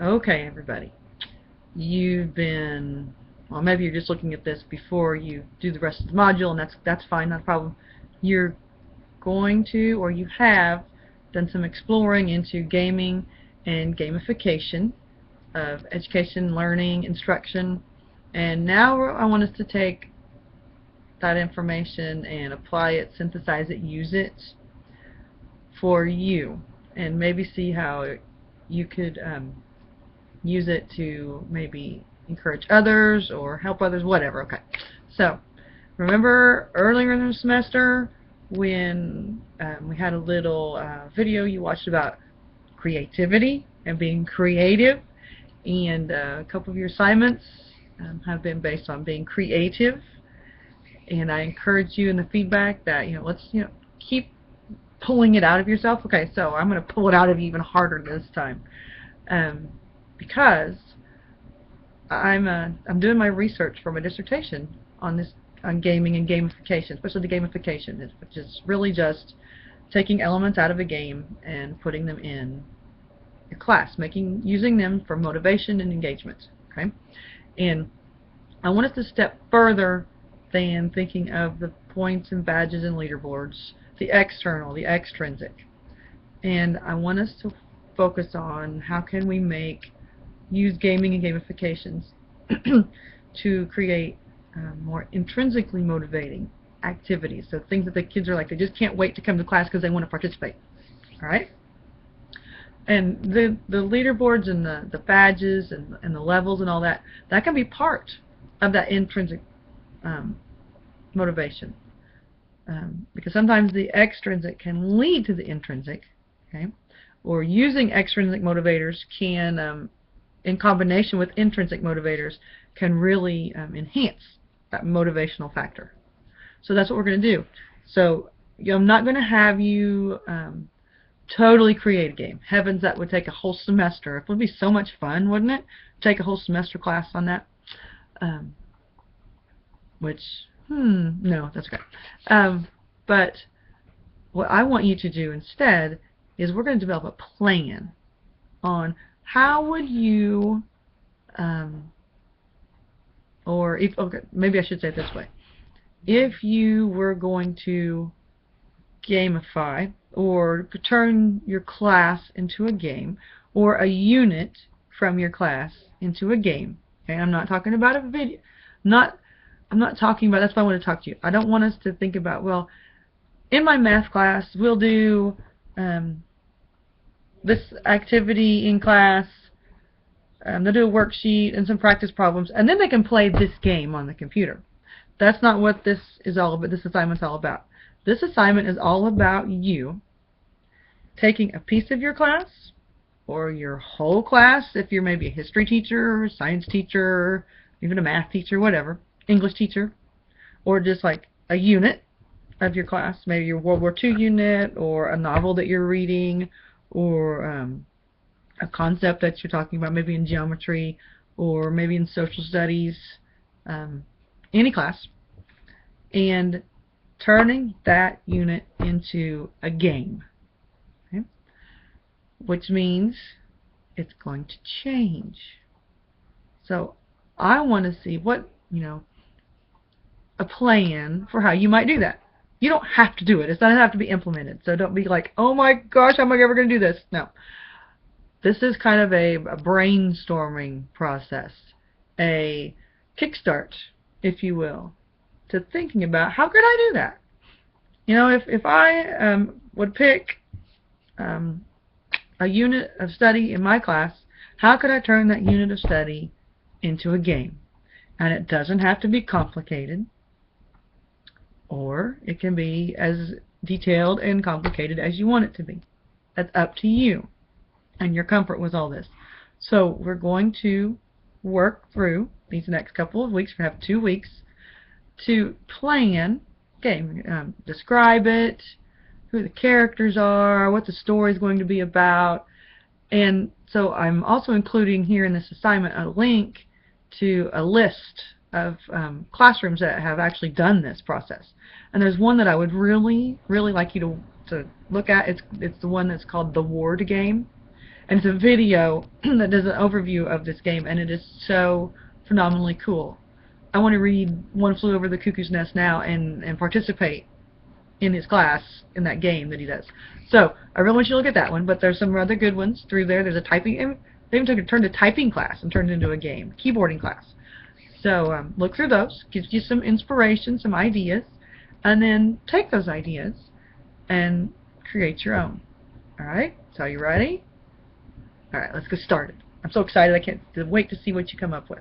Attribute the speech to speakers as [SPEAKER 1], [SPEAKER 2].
[SPEAKER 1] Okay, everybody. You've been, well, maybe you're just looking at this before you do the rest of the module, and that's fine, not a problem. You're going to, or you have, done some exploring into gaming and gamification of education, learning, instruction, and now I want us to take that information and apply it, synthesize it, use it for you, and maybe see how you could use it to maybe encourage others or help others, whatever. Okay, so remember earlier in the semester when we had a little video you watched about creativity and being creative, and a couple of your assignments have been based on being creative, and I encourage you in the feedback that let's keep pulling it out of yourself. Okay, so I'm going to pull it out of you even harder this time. Because I'm doing my research for my dissertation on gaming and gamification, especially the gamification, which is really just taking elements out of a game and putting them in your class, using them for motivation and engagement. Okay, and I want us to step further than thinking of the points and badges and leaderboards, the external, the extrinsic, and I want us to focus on how can we use gaming and gamifications to create more intrinsically motivating activities. So things that the kids are like, they just can't wait to come to class because they want to participate. All right? And the leaderboards and the badges and the levels and all that can be part of that intrinsic motivation. Because sometimes the extrinsic can lead to the intrinsic, okay? Or using extrinsic motivators can in combination with intrinsic motivators can really enhance that motivational factor. So that's what we're going to do. So I'm not going to have you totally create a game. Heavens, that would take a whole semester. It would be so much fun, wouldn't it? Take a whole semester class on that. No, that's okay. But what I want you to do instead is we're going to develop a plan on how would you, okay, maybe I should say it this way. If you were going to gamify or turn your class into a game, or a unit from your class into a game, okay, I'm not talking about a video, I'm not talking about, that's why I want to talk to you. I don't want us to think about, well, in my math class we'll do this activity in class, they'll do a worksheet and some practice problems, and then they can play this game on the computer. That's not what this is all about. This assignment's all about. This assignment is all about you taking a piece of your class, or your whole class, if you're maybe a history teacher, science teacher, even a math teacher, whatever, English teacher, or just like a unit of your class, maybe your World War II unit, or a novel that you're reading, or a concept that you're talking about, maybe in geometry, or maybe in social studies, any class, and turning that unit into a game, okay? Which means it's going to change. So I want to see what, a plan for how you might do that. You don't have to do it. It doesn't have to be implemented. So don't be like, oh my gosh, how am I ever going to do this? No. This is kind of a brainstorming process, a kickstart, if you will, to thinking about how could I do that. If I would pick a unit of study in my class, how could I turn that unit of study into a game? And it doesn't have to be complicated, or it can be as detailed and complicated as you want it to be. That's up to you and your comfort with all this. So we're going to work through these next couple of weeks. We're going to have 2 weeks to plan game, describe it, who the characters are, what the story is going to be about. And so I'm also including here in this assignment a link to a list of classrooms that have actually done this process. And there's one that I would really, really like you to look at. It's the one that's called the Ward Game. And it's a video that does an overview of this game, and it is so phenomenally cool. I want to read One Flew Over the Cuckoo's Nest now and participate in his class in that game that he does. So I really want you to look at that one, but there's some other good ones through there. There's a typing, they even turned a typing class and turned it into a game, keyboarding class. So look through those, gives you some inspiration, some ideas, and then take those ideas and create your own. Alright, so are you ready? Alright, let's get started. I'm so excited I can't wait to see what you come up with.